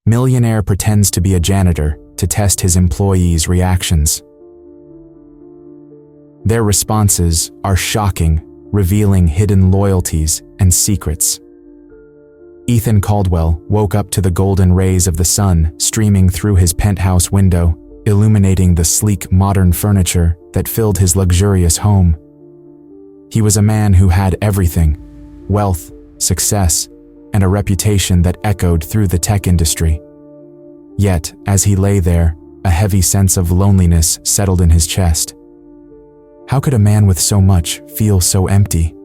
Millionaire pretends to be a janitor to test his employees' reactions. Their responses are shocking, revealing hidden loyalties and secrets. Ethan Caldwell woke up to the golden rays of the sun streaming through his penthouse window, illuminating the sleek modern furniture that filled his luxurious home. He was a man who had everything: wealth, success, and a reputation that echoed through the tech industry. Yet, as he lay there, a heavy sense of loneliness settled in his chest. How could a man with so much feel so empty?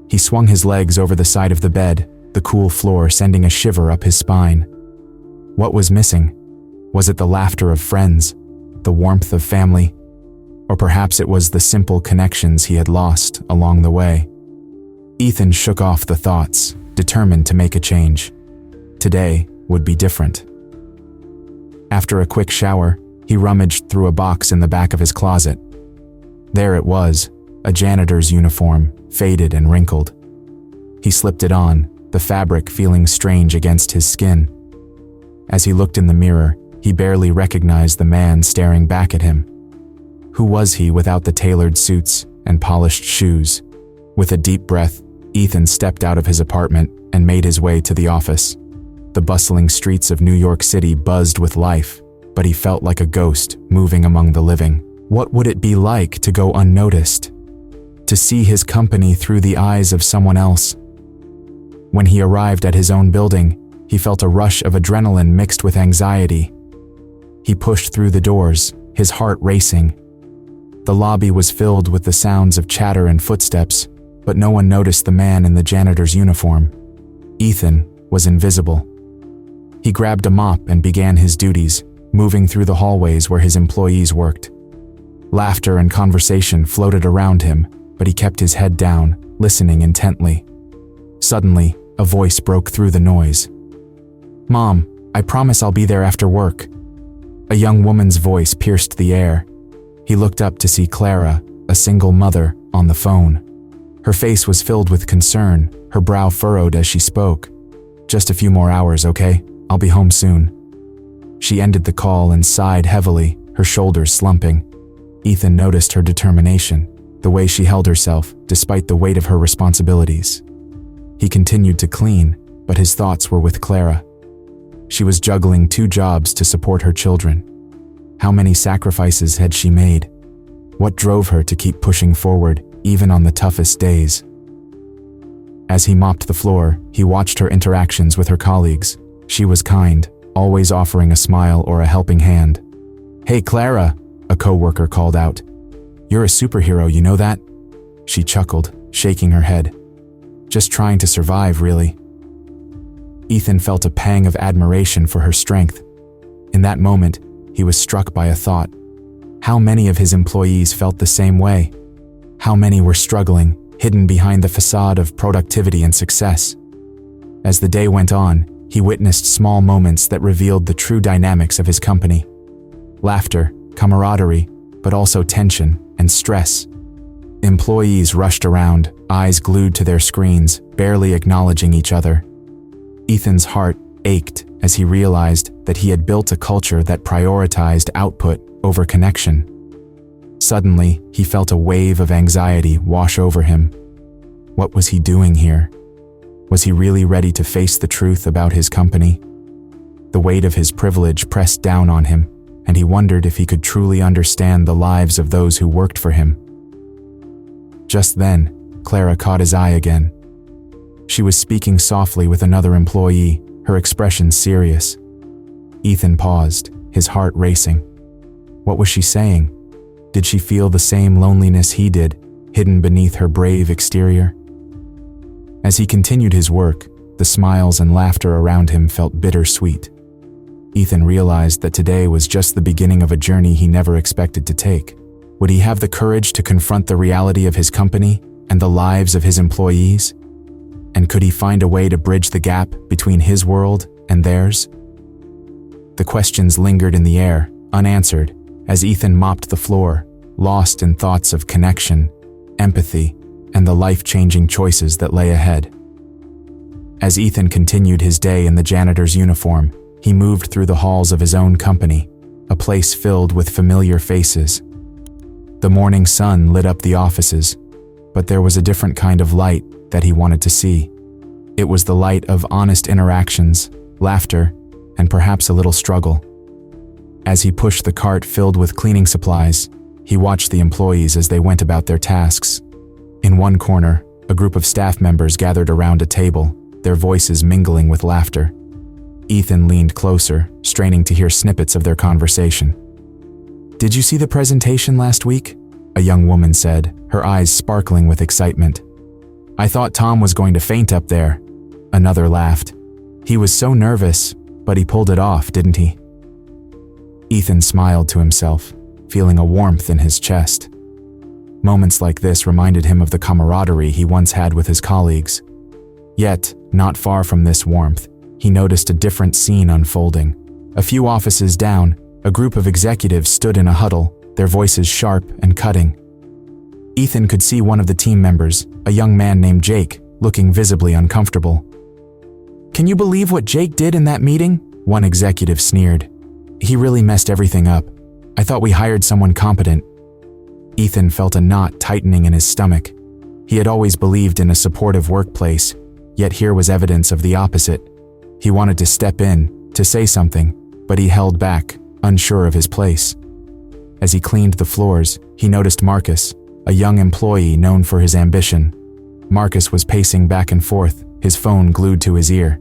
He swung his legs over the side of the bed, the cool floor sending a shiver up his spine. What was missing? Was it the laughter of friends, the warmth of family, or perhaps it was the simple connections he had lost along the way? Ethan shook off the thoughts, determined to make a change. Today would be different. After a quick shower, he rummaged through a box in the back of his closet. There it was, a janitor's uniform, faded and wrinkled. He slipped it on, the fabric feeling strange against his skin. As he looked in the mirror, he barely recognized the man staring back at him. Who was he without the tailored suits and polished shoes? With a deep breath, Ethan stepped out of his apartment and made his way to the office. The bustling streets of New York City buzzed with life, but he felt like a ghost moving among the living. What would it be like to go unnoticed? To see his company through the eyes of someone else? When he arrived at his own building, he felt a rush of adrenaline mixed with anxiety. He pushed through the doors, his heart racing. The lobby was filled with the sounds of chatter and footsteps, but no one noticed the man in the janitor's uniform. Ethan was invisible. He grabbed a mop and began his duties, moving through the hallways where his employees worked. Laughter and conversation floated around him, but he kept his head down, listening intently. Suddenly, a voice broke through the noise. "Mom, I promise I'll be there after work." A young woman's voice pierced the air. He looked up to see Clara, a single mother, on the phone. Her face was filled with concern, her brow furrowed as she spoke. "Just a few more hours, okay? I'll be home soon." She ended the call and sighed heavily, her shoulders slumping. Ethan noticed her determination, the way she held herself despite the weight of her responsibilities. He continued to clean, but his thoughts were with Clara. She was juggling 2 jobs to support her children. How many sacrifices had she made? What drove her to keep pushing forward, even on the toughest days? As he mopped the floor, he watched her interactions with her colleagues. She was kind, always offering a smile or a helping hand. "Hey, Clara," a coworker called out. "You're a superhero, you know that?" She chuckled, shaking her head. "Just trying to survive, really." Ethan felt a pang of admiration for her strength. In that moment, he was struck by a thought. How many of his employees felt the same way? How many were struggling, hidden behind the facade of productivity and success? As the day went on, he witnessed small moments that revealed the true dynamics of his company. Laughter, camaraderie, but also tension and stress. Employees rushed around, eyes glued to their screens, barely acknowledging each other. Ethan's heart ached as he realized that he had built a culture that prioritized output over connection. Suddenly, he felt a wave of anxiety wash over him. What was he doing here? Was he really ready to face the truth about his company? The weight of his privilege pressed down on him, and he wondered if he could truly understand the lives of those who worked for him. Just then, Clara caught his eye again. She was speaking softly with another employee, her expression serious. Ethan paused, his heart racing. What was she saying? Did she feel the same loneliness he did, hidden beneath her brave exterior? As he continued his work, the smiles and laughter around him felt bittersweet. Ethan realized that today was just the beginning of a journey he never expected to take. Would he have the courage to confront the reality of his company and the lives of his employees? And could he find a way to bridge the gap between his world and theirs? The questions lingered in the air, unanswered, as Ethan mopped the floor, lost in thoughts of connection, empathy, and the life-changing choices that lay ahead. As Ethan continued his day in the janitor's uniform, he moved through the halls of his own company, a place filled with familiar faces. The morning sun lit up the offices, but there was a different kind of light that he wanted to see. It was the light of honest interactions, laughter, and perhaps a little struggle. As he pushed the cart filled with cleaning supplies, he watched the employees as they went about their tasks. In one corner, a group of staff members gathered around a table, their voices mingling with laughter. Ethan leaned closer, straining to hear snippets of their conversation. "Did you see the presentation last week?" a young woman said, her eyes sparkling with excitement. "I thought Tom was going to faint up there." Another laughed. "He was so nervous, but he pulled it off, didn't he?" Ethan smiled to himself, feeling a warmth in his chest. Moments like this reminded him of the camaraderie he once had with his colleagues. Yet, not far from this warmth, he noticed a different scene unfolding. A few offices down, a group of executives stood in a huddle, their voices sharp and cutting. Ethan could see one of the team members, a young man named Jake, looking visibly uncomfortable. "Can you believe what Jake did in that meeting?" one executive sneered. "He really messed everything up. I thought we hired someone competent." Ethan felt a knot tightening in his stomach. He had always believed in a supportive workplace, yet here was evidence of the opposite. He wanted to step in, to say something, but he held back, unsure of his place. As he cleaned the floors, he noticed Marcus, a young employee known for his ambition. Marcus was pacing back and forth, his phone glued to his ear.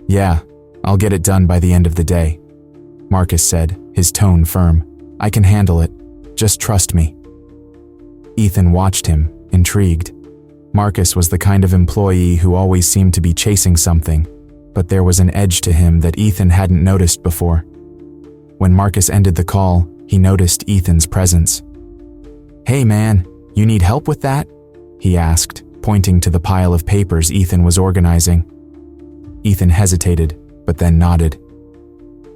"Yeah, I'll get it done by the end of the day," Marcus said, his tone firm. "I can handle it. Just trust me." Ethan watched him, intrigued. Marcus was the kind of employee who always seemed to be chasing something, but there was an edge to him that Ethan hadn't noticed before. When Marcus ended the call, he noticed Ethan's presence. "Hey man, you need help with that?" he asked, pointing to the pile of papers Ethan was organizing. Ethan hesitated, but then nodded.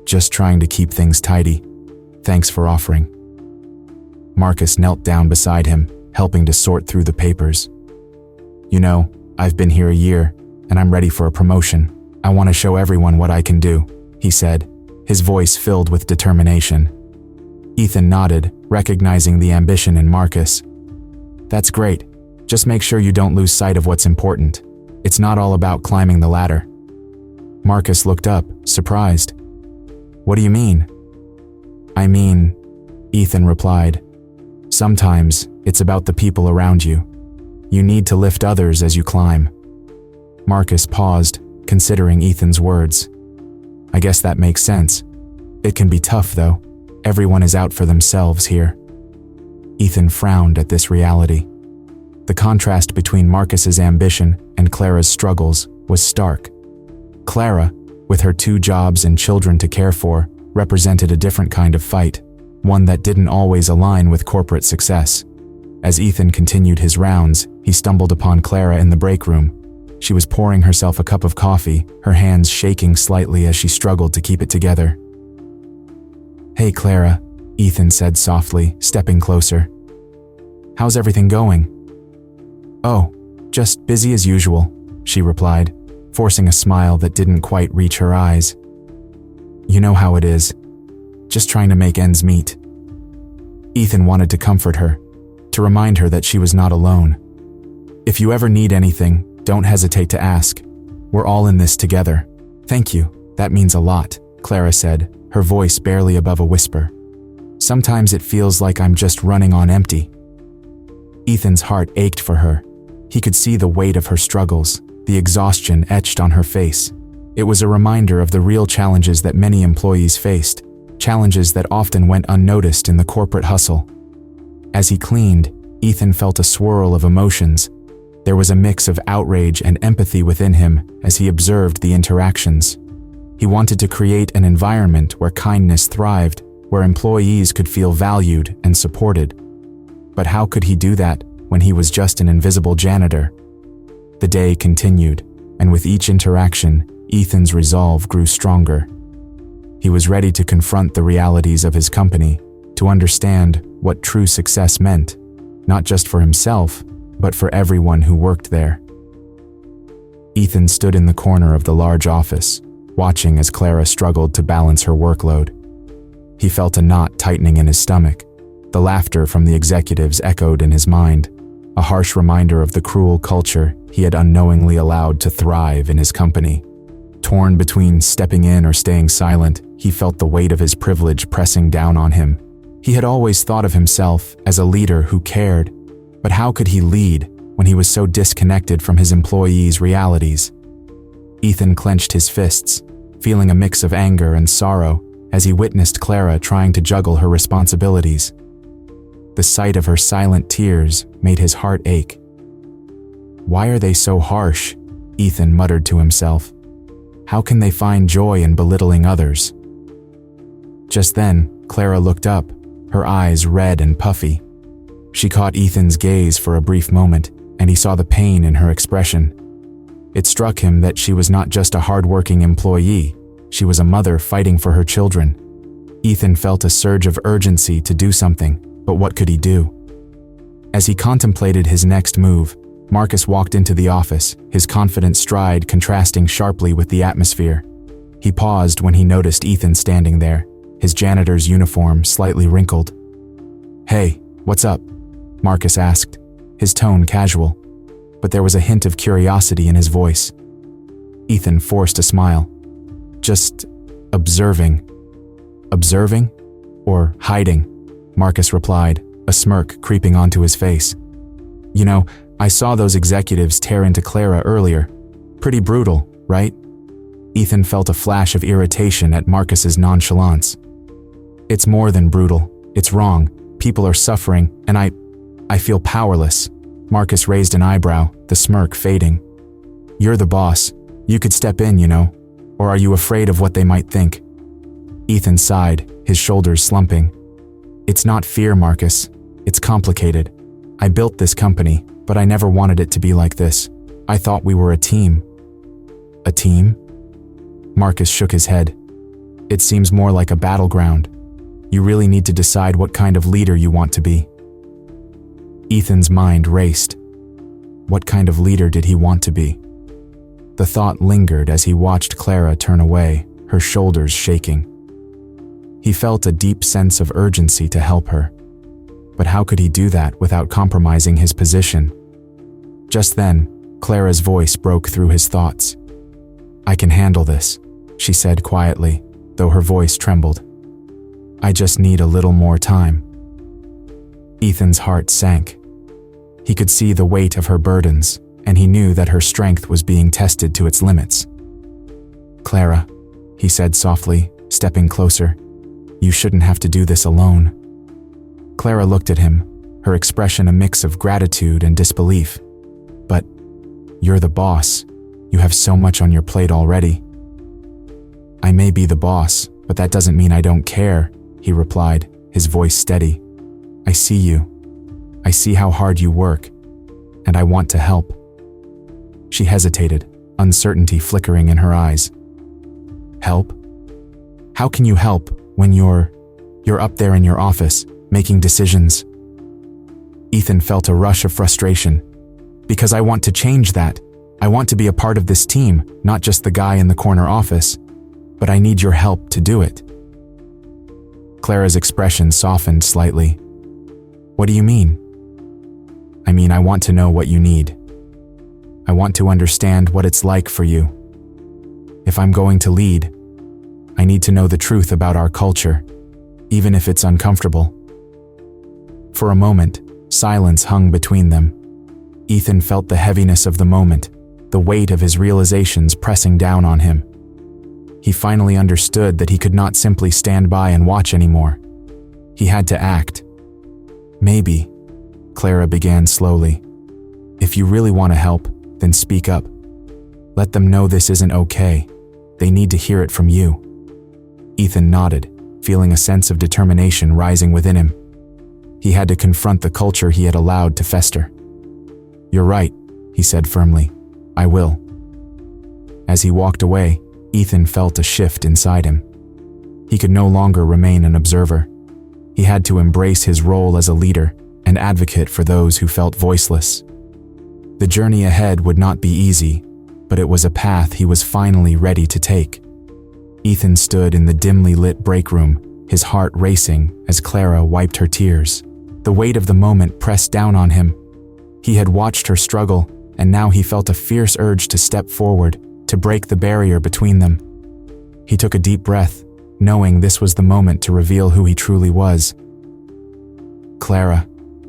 "Just trying to keep things tidy. Thanks for offering." Marcus knelt down beside him, helping to sort through the papers. "You know, I've been here a year, and I'm ready for a promotion. I want to show everyone what I can do," he said, his voice filled with determination. Ethan nodded, recognizing the ambition in Marcus. "That's great. Just make sure you don't lose sight of what's important. It's not all about climbing the ladder." Marcus looked up, surprised. "What do you mean?" "I mean," Ethan replied, "sometimes it's about the people around you. You need to lift others as you climb." Marcus paused, considering Ethan's words. "I guess that makes sense. It can be tough, though. Everyone is out for themselves here." Ethan frowned at this reality. The contrast between Marcus's ambition and Clara's struggles was stark. Clara, with her 2 jobs and children to care for, represented a different kind of fight, one that didn't always align with corporate success. As Ethan continued his rounds, he stumbled upon Clara in the break room. She was pouring herself a cup of coffee, her hands shaking slightly as she struggled to keep it together. "Hey Clara," Ethan said softly, stepping closer. "How's everything going?" "Oh, just busy as usual," she replied, forcing a smile that didn't quite reach her eyes. "You know how it is. Just trying to make ends meet." Ethan wanted to comfort her, to remind her that she was not alone. "If you ever need anything, don't hesitate to ask. We're all in this together." "Thank you, that means a lot," Clara said, her voice barely above a whisper. "Sometimes it feels like I'm just running on empty." Ethan's heart ached for her. He could see the weight of her struggles, the exhaustion etched on her face. It was a reminder of the real challenges that many employees faced, challenges that often went unnoticed in the corporate hustle. As he cleaned, Ethan felt a swirl of emotions. There was a mix of outrage and empathy within him as he observed the interactions. He wanted to create an environment where kindness thrived, where employees could feel valued and supported. But how could he do that when he was just an invisible janitor? The day continued, and with each interaction, Ethan's resolve grew stronger. He was ready to confront the realities of his company, to understand what true success meant, not just for himself, but for everyone who worked there. Ethan stood in the corner of the large office, watching as Clara struggled to balance her workload. He felt a knot tightening in his stomach. The laughter from the executives echoed in his mind, a harsh reminder of the cruel culture he had unknowingly allowed to thrive in his company. Torn between stepping in or staying silent, he felt the weight of his privilege pressing down on him. He had always thought of himself as a leader who cared, but how could he lead when he was so disconnected from his employees' realities? Ethan clenched his fists, feeling a mix of anger and sorrow as he witnessed Clara trying to juggle her responsibilities. The sight of her silent tears made his heart ache. "Why are they so harsh?" Ethan muttered to himself. "How can they find joy in belittling others?" Just then, Clara looked up, her eyes red and puffy. She caught Ethan's gaze for a brief moment, and he saw the pain in her expression. It struck him that she was not just a hard-working employee, she was a mother fighting for her children. Ethan felt a surge of urgency to do something, but what could he do? As he contemplated his next move, Marcus walked into the office, his confident stride contrasting sharply with the atmosphere. He paused when he noticed Ethan standing there, his janitor's uniform slightly wrinkled. "Hey, what's up?" Marcus asked, his tone casual, but there was a hint of curiosity in his voice. Ethan forced a smile. "Just observing." "Observing? Or hiding?" Marcus replied, a smirk creeping onto his face. "You know, I saw those executives tear into Clara earlier. Pretty brutal, right?" Ethan felt a flash of irritation at Marcus's nonchalance. "It's more than brutal. It's wrong. People are suffering, and I feel powerless." Marcus raised an eyebrow, the smirk fading. "You're the boss. You could step in, you know. Or are you afraid of what they might think?" Ethan sighed, his shoulders slumping. "It's not fear, Marcus. It's complicated. I built this company, but I never wanted it to be like this. I thought we were a team." "A team?" Marcus shook his head. "It seems more like a battleground. You really need to decide what kind of leader you want to be." Ethan's mind raced. What kind of leader did he want to be? The thought lingered as he watched Clara turn away, her shoulders shaking. He felt a deep sense of urgency to help her. But how could he do that without compromising his position? Just then, Clara's voice broke through his thoughts. "I can handle this," she said quietly, though her voice trembled. "I just need a little more time." Ethan's heart sank. He could see the weight of her burdens, and he knew that her strength was being tested to its limits. "Clara," he said softly, stepping closer, "you shouldn't have to do this alone." Clara looked at him, her expression a mix of gratitude and disbelief. "But you're the boss. You have so much on your plate already." "I may be the boss, but that doesn't mean I don't care," he replied, his voice steady. "I see you. I see how hard you work, and I want to help." She hesitated, uncertainty flickering in her eyes. "Help? How can you help when you're up there in your office, making decisions?" Ethan felt a rush of frustration. "Because I want to change that. I want to be a part of this team, not just the guy in the corner office. But I need your help to do it." Clara's expression softened slightly. "What do you mean?" "I mean, I want to know what you need. I want to understand what it's like for you. If I'm going to lead, I need to know the truth about our culture, even if it's uncomfortable." For a moment, silence hung between them. Ethan felt the heaviness of the moment, the weight of his realizations pressing down on him. He finally understood that he could not simply stand by and watch anymore. He had to act. "Maybe," Clara began slowly, "if you really want to help, then speak up. Let them know this isn't okay. They need to hear it from you." Ethan nodded, feeling a sense of determination rising within him. He had to confront the culture he had allowed to fester. "You're right," he said firmly. "I will." As he walked away, Ethan felt a shift inside him. He could no longer remain an observer. He had to embrace his role as a leader and advocate for those who felt voiceless. The journey ahead would not be easy, but it was a path he was finally ready to take. Ethan stood in the dimly lit break room, his heart racing as Clara wiped her tears. The weight of the moment pressed down on him. He had watched her struggle, and now he felt a fierce urge to step forward, to break the barrier between them. He took a deep breath, knowing this was the moment to reveal who he truly was. "Clara,"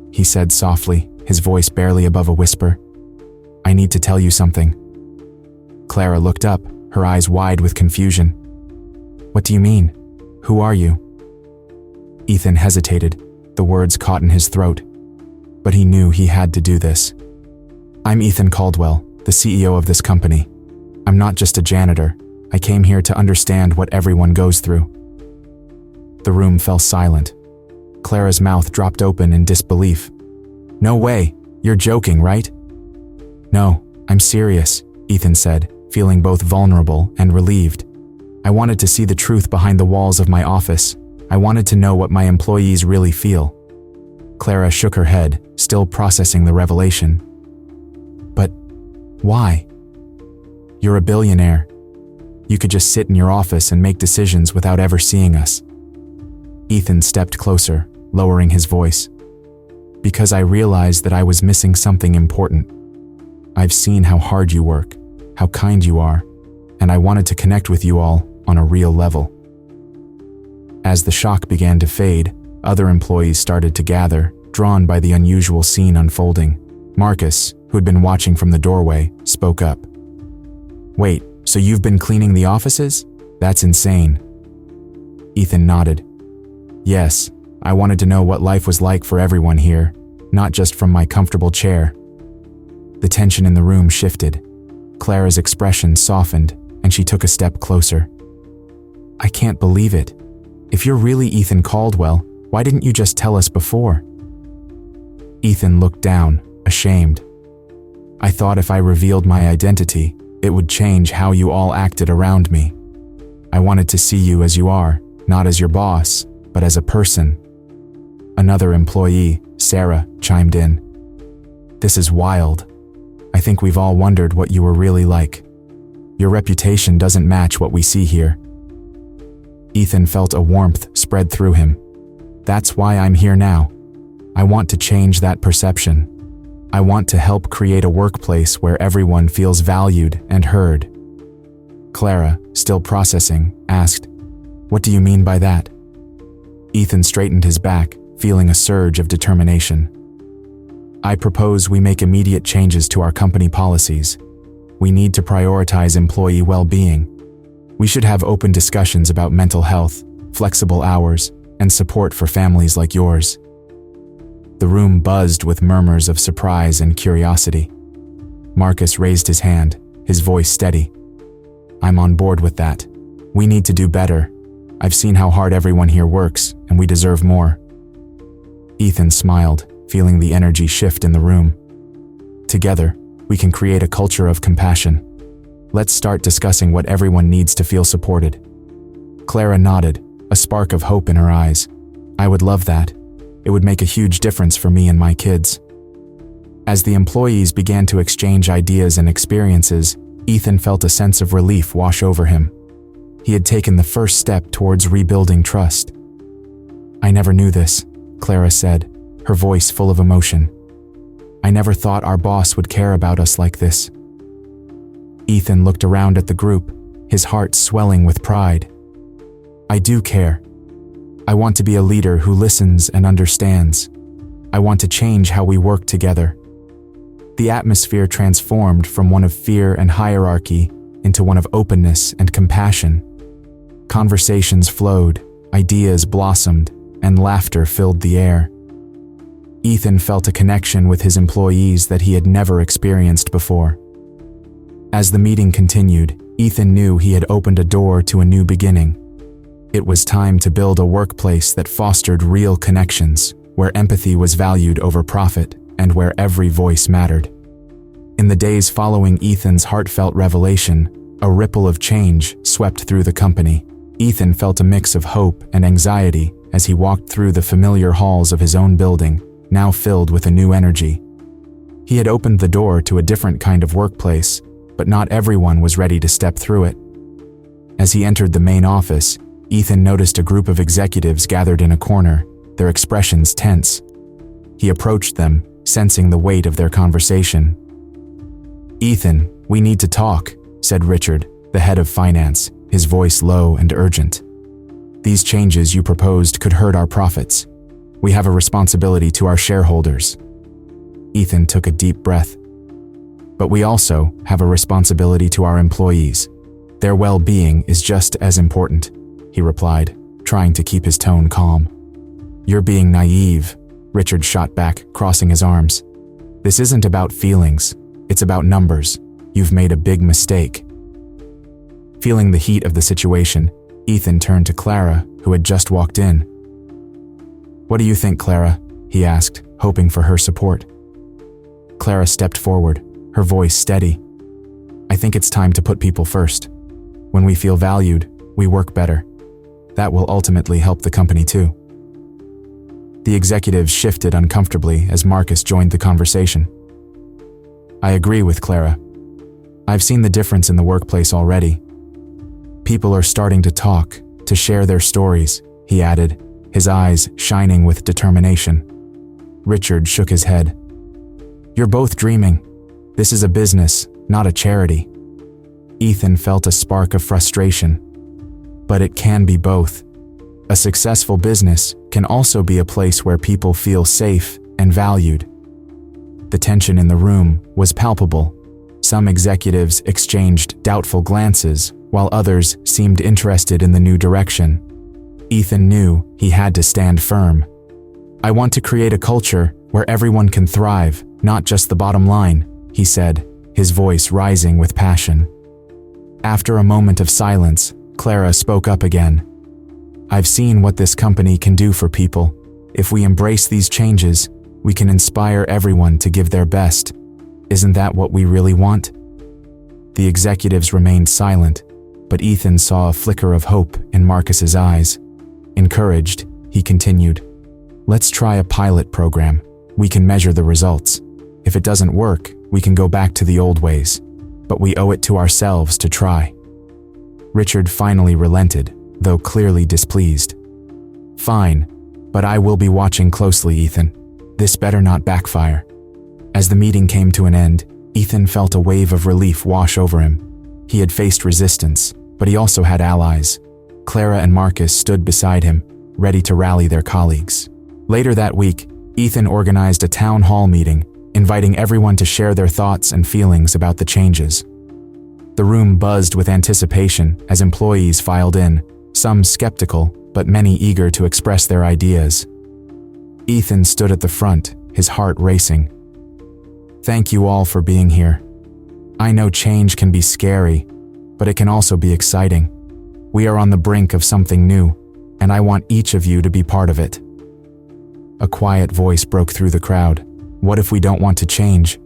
he said softly, his voice barely above a whisper. "I need to tell you something." Clara looked up, her eyes wide with confusion. "What do you mean? Who are you?" Ethan hesitated, the words caught in his throat. But he knew he had to do this. "I'm Ethan Caldwell, the CEO of this company. I'm not just a janitor. I came here to understand what everyone goes through." The room fell silent. Clara's mouth dropped open in disbelief. "No way! You're joking, right?" "No, I'm serious," Ethan said, feeling both vulnerable and relieved. "I wanted to see the truth behind the walls of my office. I wanted to know what my employees really feel." Clara shook her head, still processing the revelation. "But why? You're a billionaire. You could just sit in your office and make decisions without ever seeing us." Ethan stepped closer, lowering his voice. "Because I realized that I was missing something important. I've seen how hard you work, how kind you are, and I wanted to connect with you all on a real level." As the shock began to fade, other employees started to gather, drawn by the unusual scene unfolding. Marcus, who had been watching from the doorway, spoke up. "Wait, so you've been cleaning the offices? That's insane." Ethan nodded. "Yes, I wanted to know what life was like for everyone here, not just from my comfortable chair." The tension in the room shifted. Clara's expression softened, and she took a step closer. "I can't believe it. If you're really Ethan Caldwell, why didn't you just tell us before?" Ethan looked down, ashamed. "I thought if I revealed my identity, it would change how you all acted around me. I wanted to see you as you are, not as your boss, but as a person." Another employee, Sarah, chimed in. "This is wild. I think we've all wondered what you were really like. Your reputation doesn't match what we see here." Ethan felt a warmth spread through him. "That's why I'm here now. I want to change that perception. I want to help create a workplace where everyone feels valued and heard." Clara, still processing, asked, "What do you mean by that?" Ethan straightened his back, feeling a surge of determination. "I propose we make immediate changes to our company policies. We need to prioritize employee well-being. We should have open discussions about mental health, flexible hours, and support for families like yours." The room buzzed with murmurs of surprise and curiosity. Marcus raised his hand, his voice steady. "I'm on board with that. We need to do better. I've seen how hard everyone here works, and we deserve more." Ethan smiled, feeling the energy shift in the room. "Together, we can create a culture of compassion. Let's start discussing what everyone needs to feel supported." Clara nodded, a spark of hope in her eyes. "I would love that. It would make a huge difference for me and my kids." As the employees began to exchange ideas and experiences, Ethan felt a sense of relief wash over him. He had taken the first step towards rebuilding trust. "I never knew this," Clara said, her voice full of emotion. "I never thought our boss would care about us like this." Ethan looked around at the group, his heart swelling with pride. "I do care. I want to be a leader who listens and understands. I want to change how we work together." The atmosphere transformed from one of fear and hierarchy into one of openness and compassion. Conversations flowed, ideas blossomed, and laughter filled the air. Ethan felt a connection with his employees that he had never experienced before. As the meeting continued, Ethan knew he had opened a door to a new beginning. It was time to build a workplace that fostered real connections, where empathy was valued over profit, and where every voice mattered. In the days following Ethan's heartfelt revelation, a ripple of change swept through the company. Ethan felt a mix of hope and anxiety as he walked through the familiar halls of his own building, now filled with a new energy. He had opened the door to a different kind of workplace, but not everyone was ready to step through it. As he entered the main office, Ethan noticed a group of executives gathered in a corner, their expressions tense. He approached them, sensing the weight of their conversation. "Ethan, we need to talk," said Richard, the head of finance, his voice low and urgent. "These changes you proposed could hurt our profits. We have a responsibility to our shareholders." Ethan took a deep breath. "But we also have a responsibility to our employees. Their well-being is just as important," he replied, trying to keep his tone calm. "You're being naive," Richard shot back, crossing his arms. "This isn't about feelings, it's about numbers. You've made a big mistake." Feeling the heat of the situation, Ethan turned to Clara, who had just walked in. "What do you think, Clara?" he asked, hoping for her support. Clara stepped forward, her voice steady. "I think it's time to put people first. When we feel valued, we work better. That will ultimately help the company too." The executives shifted uncomfortably as Marcus joined the conversation. "I agree with Clara. I've seen the difference in the workplace already. People are starting to talk, to share their stories," he added, his eyes shining with determination. Richard shook his head. "You're both dreaming. This is a business, not a charity." Ethan felt a spark of frustration. But it can be both. A successful business can also be a place where people feel safe and valued. The tension in the room was palpable. Some executives exchanged doubtful glances, while others seemed interested in the new direction. Ethan knew he had to stand firm. "I want to create a culture where everyone can thrive, not just the bottom line," he said, his voice rising with passion. After a moment of silence, Clara spoke up again. "I've seen what this company can do for people. If we embrace these changes, we can inspire everyone to give their best. Isn't that what we really want?" The executives remained silent, but Ethan saw a flicker of hope in Marcus's eyes. Encouraged, he continued, "Let's try a pilot program. We can measure the results. If it doesn't work, we can go back to the old ways. But we owe it to ourselves to try." Richard finally relented, though clearly displeased. "Fine, but I will be watching closely, Ethan. This better not backfire." As the meeting came to an end, Ethan felt a wave of relief wash over him. He had faced resistance, but he also had allies. Clara and Marcus stood beside him, ready to rally their colleagues. Later that week, Ethan organized a town hall meeting, inviting everyone to share their thoughts and feelings about the changes. The room buzzed with anticipation as employees filed in, some skeptical, but many eager to express their ideas. Ethan stood at the front, his heart racing. "Thank you all for being here. I know change can be scary, but it can also be exciting. We are on the brink of something new, and I want each of you to be part of it." A quiet voice broke through the crowd. "What if we don't want to change?"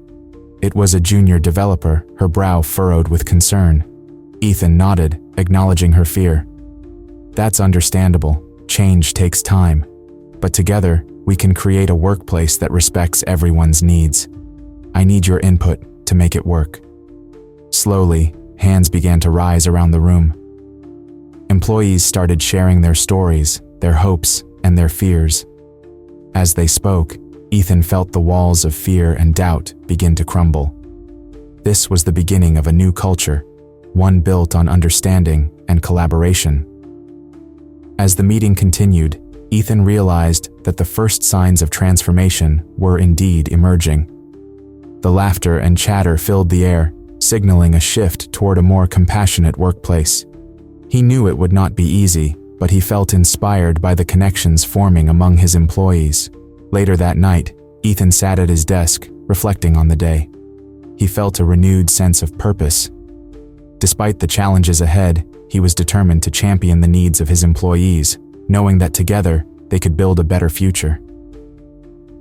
It was a junior developer, her brow furrowed with concern. Ethan nodded, acknowledging her fear. "That's understandable. Change takes time. But together, we can create a workplace that respects everyone's needs. I need your input to make it work." Slowly, hands began to rise around the room. Employees started sharing their stories, their hopes, and their fears. As they spoke, Ethan felt the walls of fear and doubt begin to crumble. This was the beginning of a new culture, one built on understanding and collaboration. As the meeting continued, Ethan realized that the first signs of transformation were indeed emerging. The laughter and chatter filled the air, signaling a shift toward a more compassionate workplace. He knew it would not be easy, but he felt inspired by the connections forming among his employees. Later that night, Ethan sat at his desk, reflecting on the day. He felt a renewed sense of purpose. Despite the challenges ahead, he was determined to champion the needs of his employees, knowing that together they could build a better future.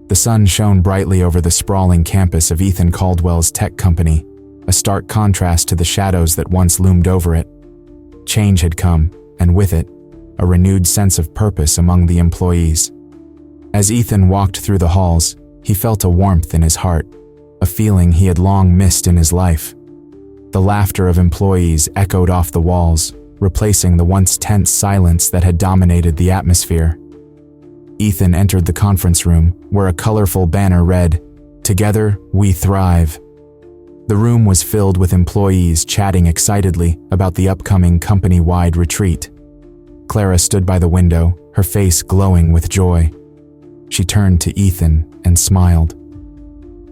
The sun shone brightly over the sprawling campus of Ethan Caldwell's tech company, a stark contrast to the shadows that once loomed over it. Change had come, and with it, a renewed sense of purpose among the employees. As Ethan walked through the halls, he felt a warmth in his heart, a feeling he had long missed in his life. The laughter of employees echoed off the walls, replacing the once tense silence that had dominated the atmosphere. Ethan entered the conference room, where a colorful banner read, "Together, we thrive." The room was filled with employees chatting excitedly about the upcoming company-wide retreat. Clara stood by the window, her face glowing with joy. She turned to Ethan and smiled.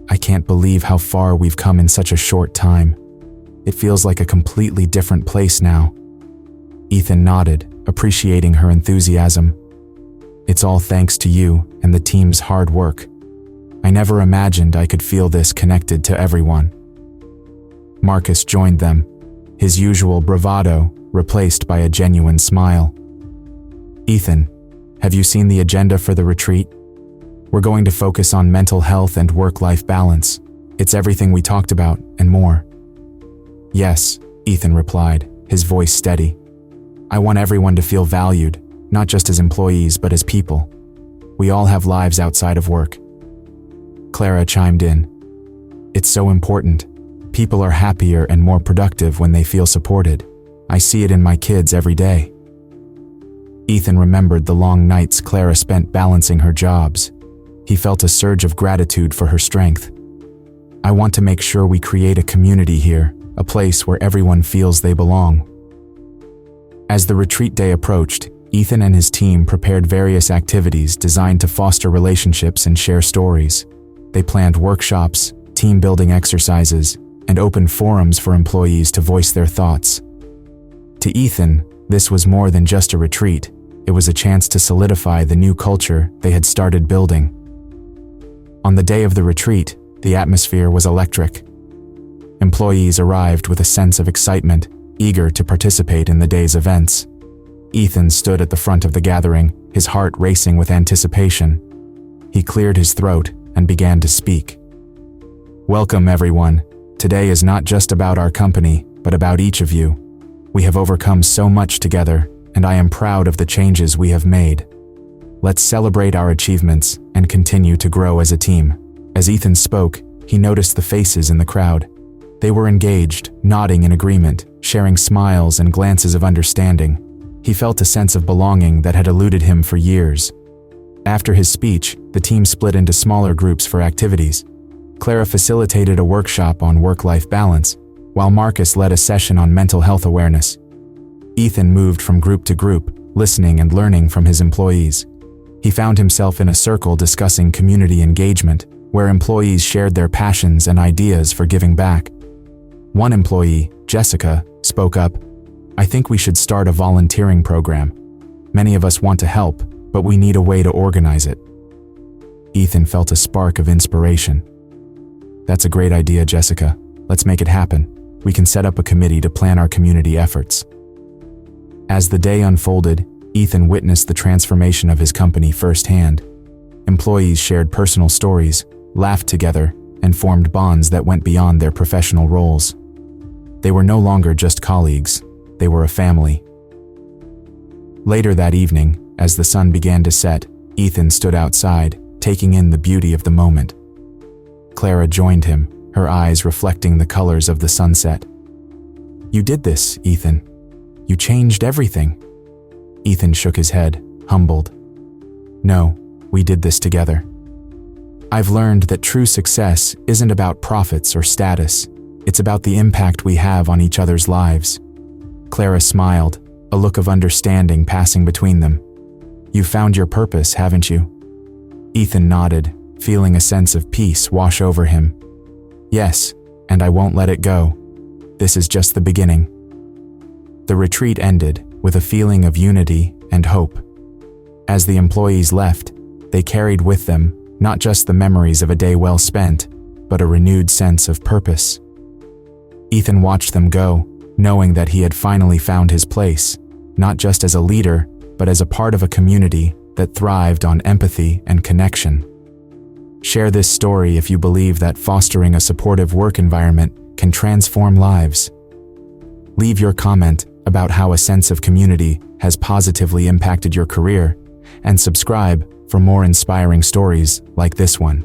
"I can't believe how far we've come in such a short time. It feels like a completely different place now." Ethan nodded, appreciating her enthusiasm. "It's all thanks to you and the team's hard work. I never imagined I could feel this connected to everyone." Marcus joined them, his usual bravado replaced by a genuine smile. "Ethan, have you seen the agenda for the retreat? We're going to focus on mental health and work-life balance. It's everything we talked about and more." "Yes," Ethan replied, his voice steady. "I want everyone to feel valued, not just as employees but as people. We all have lives outside of work." Clara chimed in. "It's so important. People are happier and more productive when they feel supported. I see it in my kids every day." Ethan remembered the long nights Clara spent balancing her jobs. He felt a surge of gratitude for her strength. "I want to make sure we create a community here, a place where everyone feels they belong." As the retreat day approached, Ethan and his team prepared various activities designed to foster relationships and share stories. They planned workshops, team-building exercises, and opened forums for employees to voice their thoughts. To Ethan, this was more than just a retreat. It was a chance to solidify the new culture they had started building. On the day of the retreat, the atmosphere was electric. Employees arrived with a sense of excitement, eager to participate in the day's events. Ethan stood at the front of the gathering, his heart racing with anticipation. He cleared his throat and began to speak. "Welcome, everyone. Today is not just about our company, but about each of you. We have overcome so much together, and I am proud of the changes we have made. Let's celebrate our achievements and continue to grow as a team." As Ethan spoke, he noticed the faces in the crowd. They were engaged, nodding in agreement, sharing smiles and glances of understanding. He felt a sense of belonging that had eluded him for years. After his speech, the team split into smaller groups for activities. Clara facilitated a workshop on work-life balance, while Marcus led a session on mental health awareness. Ethan moved from group to group, listening and learning from his employees. He found himself in a circle discussing community engagement, where employees shared their passions and ideas for giving back. One employee, Jessica, spoke up, "I think we should start a volunteering program. Many of us want to help, but we need a way to organize it." Ethan felt a spark of inspiration. "That's a great idea, Jessica. Let's make it happen. We can set up a committee to plan our community efforts." As the day unfolded, Ethan witnessed the transformation of his company firsthand. Employees shared personal stories, laughed together, and formed bonds that went beyond their professional roles. They were no longer just colleagues, they were a family. Later that evening, as the sun began to set, Ethan stood outside, taking in the beauty of the moment. Clara joined him, her eyes reflecting the colors of the sunset. "You did this, Ethan. You changed everything." Ethan shook his head, humbled. "No, we did this together. I've learned that true success isn't about profits or status. It's about the impact we have on each other's lives." Clara smiled, a look of understanding passing between them. "You found your purpose, haven't you?" Ethan nodded, feeling a sense of peace wash over him. "Yes, and I won't let it go. This is just the beginning." The retreat ended with a feeling of unity and hope. As the employees left, they carried with them not just the memories of a day well spent, but a renewed sense of purpose. Ethan watched them go, knowing that he had finally found his place, not just as a leader, but as a part of a community that thrived on empathy and connection. Share this story if you believe that fostering a supportive work environment can transform lives. Leave your comment about how a sense of community has positively impacted your career, and subscribe for more inspiring stories like this one.